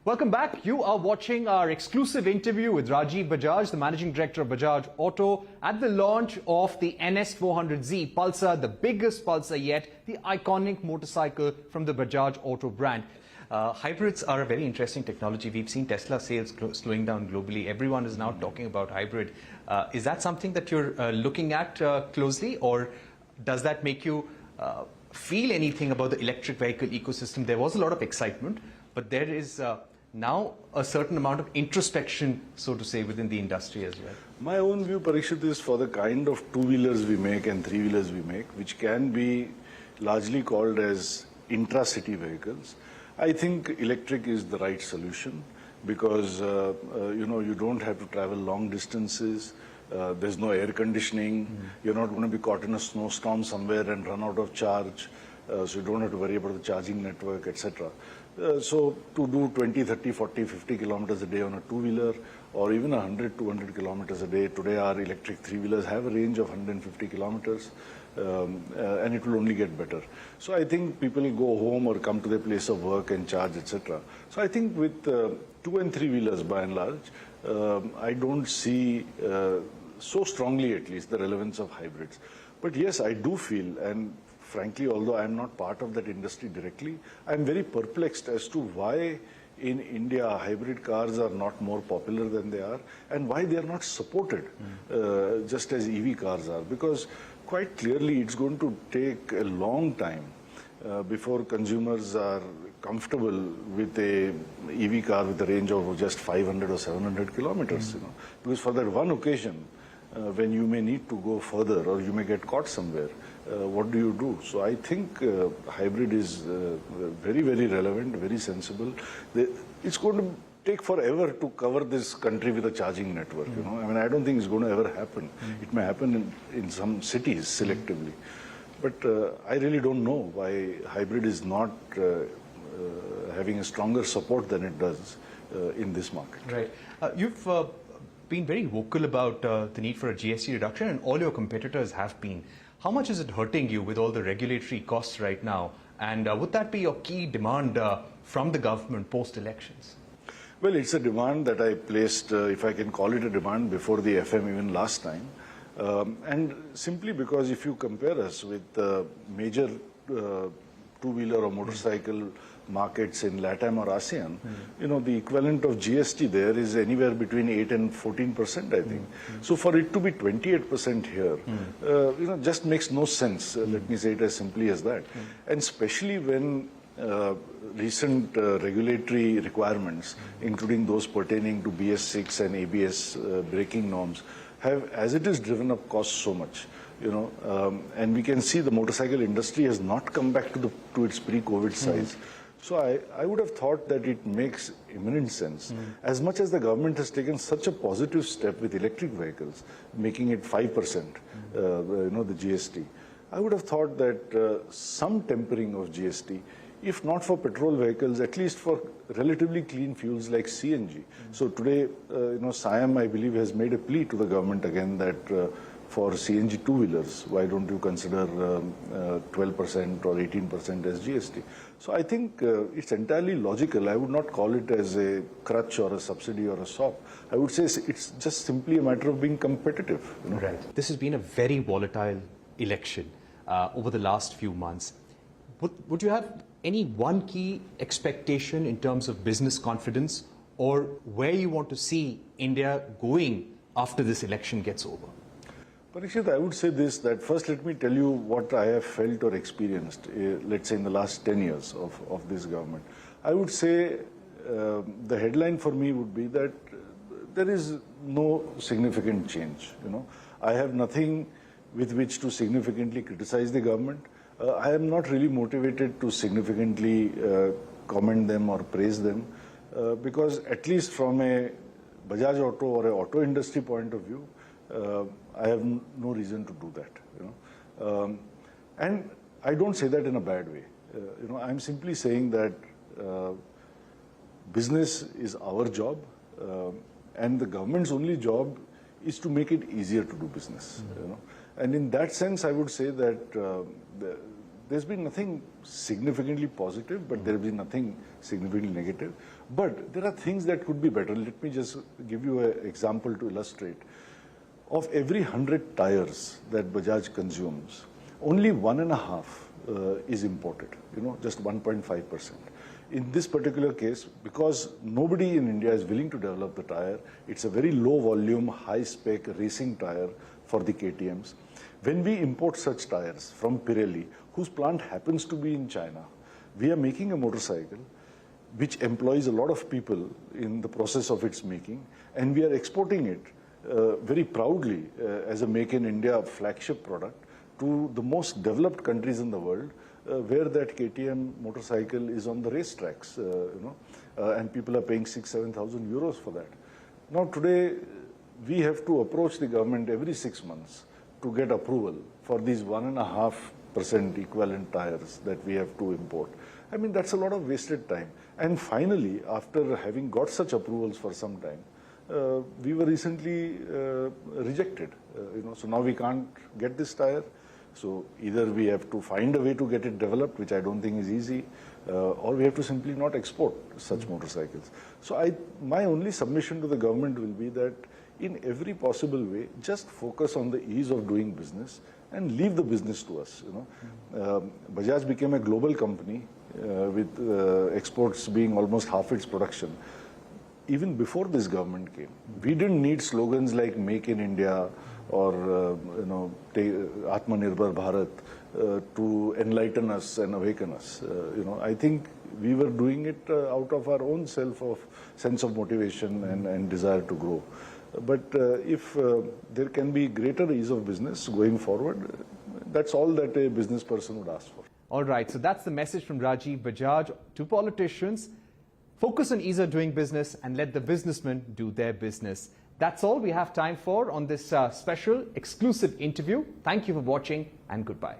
Welcome back. You are watching our exclusive interview with Rajiv Bajaj, the Managing Director of Bajaj Auto, at the launch of the NS400Z Pulsar, the biggest Pulsar yet, the iconic motorcycle from the Bajaj Auto brand. Hybrids are a very interesting technology. We've seen Tesla sales slowing down globally. Everyone is now talking about hybrid. Is that something that you're looking at closely, or does that make you feel anything about the electric vehicle ecosystem? There was a lot of excitement, but there is now a certain amount of introspection, so to say, within the industry as well. My own view, Parikshit, is for the kind of two-wheelers we make and three-wheelers we make, which can be largely called as intra-city vehicles, I think electric is the right solution because, you don't have to travel long distances. There's no air conditioning. You're not going to be caught in a snowstorm somewhere and run out of charge. So you don't have to worry about the charging network, etc. So to do 20, 30, 40, 50 kilometers a day on a two-wheeler or even 100, 200 kilometers a day, today our electric three-wheelers have a range of 150 kilometers and it will only get better. So I think people will go home or come to their place of work and charge, etc. So I think with two and three-wheelers by and large, I don't see so strongly at least the relevance of hybrids. But yes, I do feel, and frankly, although I'm not part of that industry directly, I'm very perplexed as to why in India hybrid cars are not more popular than they are and why they are not supported just as EV cars are. Because quite clearly it's going to take a long time before consumers are comfortable with a EV car with a range of just 500 or 700 kilometers. Because for that one occasion, when you may need to go further or you may get caught somewhere, what do you do? So I think hybrid is very, very relevant, very sensible. It's going to take forever to cover this country with a charging network. I mean, I don't think it's going to ever happen. It may happen in some cities selectively. But I really don't know why hybrid is not having a stronger support than it does in this market. Right. You've been very vocal about the need for a GST reduction, and all your competitors have been. How much is it hurting you with all the regulatory costs right now? And would that be your key demand from the government post-elections? Well, it's a demand that I placed, if I can call it a demand, before the FM even last time. And simply because if you compare us with major two-wheeler or motorcycle markets in LATAM or ASEAN, the equivalent of GST there is anywhere between 8 and 14%, I think. So for it to be 28% here, just makes no sense. Let me say it as simply as that. And especially when recent regulatory requirements, including those pertaining to BS6 and ABS braking norms, have, as it is, driven up costs so much. And we can see the motorcycle industry has not come back to its pre-COVID size. So I would have thought that it makes imminent sense. As much as the government has taken such a positive step with electric vehicles, making it 5%, the GST, I would have thought that some tempering of GST, if not for petrol vehicles, at least for relatively clean fuels like CNG. So today, SIAM, I believe, has made a plea to the government again that for CNG two-wheelers, why don't you consider 12% or 18% as GST? So I think it's entirely logical. I would not call it as a crutch or a subsidy or a SOP. I would say it's just simply a matter of being competitive. Right. This has been a very volatile election over the last few months. Would you have any one key expectation in terms of business confidence, or where you want to see India going after this election gets over? Parikshit, I would say this, that first let me tell you what I have felt or experienced, let's say in the last 10 years of this government. I would say the headline for me would be that there is no significant change. I have nothing with which to significantly criticize the government. I am not really motivated to significantly comment them or praise them because at least from a Bajaj Auto or an auto industry point of view, I have no reason to do that. And I don't say that in a bad way. I'm simply saying that business is our job and the government's only job is to make it easier to do business. And in that sense, I would say that there's been nothing significantly positive, but there has been nothing significantly negative. But there are things that could be better. Let me just give you an example to illustrate. Of every 100 tires that Bajaj consumes, only 1.5 is imported, just 1.5%. In this particular case, because nobody in India is willing to develop the tire, it's a very low volume, high spec racing tire for the KTMs. When we import such tires from Pirelli, whose plant happens to be in China, we are making a motorcycle which employs a lot of people in the process of its making, and we are exporting it very proudly as a Make in India flagship product to the most developed countries in the world, where that KTM motorcycle is on the racetracks, and people are paying 6,000-7,000 euros for that. Now today, we have to approach the government every 6 months to get approval for these 1.5% equivalent tires that we have to import. I mean, that's a lot of wasted time. And finally, after having got such approvals for some time, we were recently rejected. So now we can't get this tire. So either we have to find a way to get it developed, which I don't think is easy, or we have to simply not export such motorcycles. So my only submission to the government will be that in every possible way, just focus on the ease of doing business and leave the business to us. Bajaj became a global company with exports being almost half its production. Even before this government came, we didn't need slogans like Make in India or Atmanirbhar Bharat to enlighten us and awaken us. I think we were doing it out of our own sense of motivation and desire to grow. But if there can be greater ease of business going forward, that's all that a business person would ask for. All right, so that's the message from Rajiv Bajaj to politicians. Focus on ease of doing business and let the businessmen do their business. That's all we have time for on this special exclusive interview. Thank you for watching and goodbye.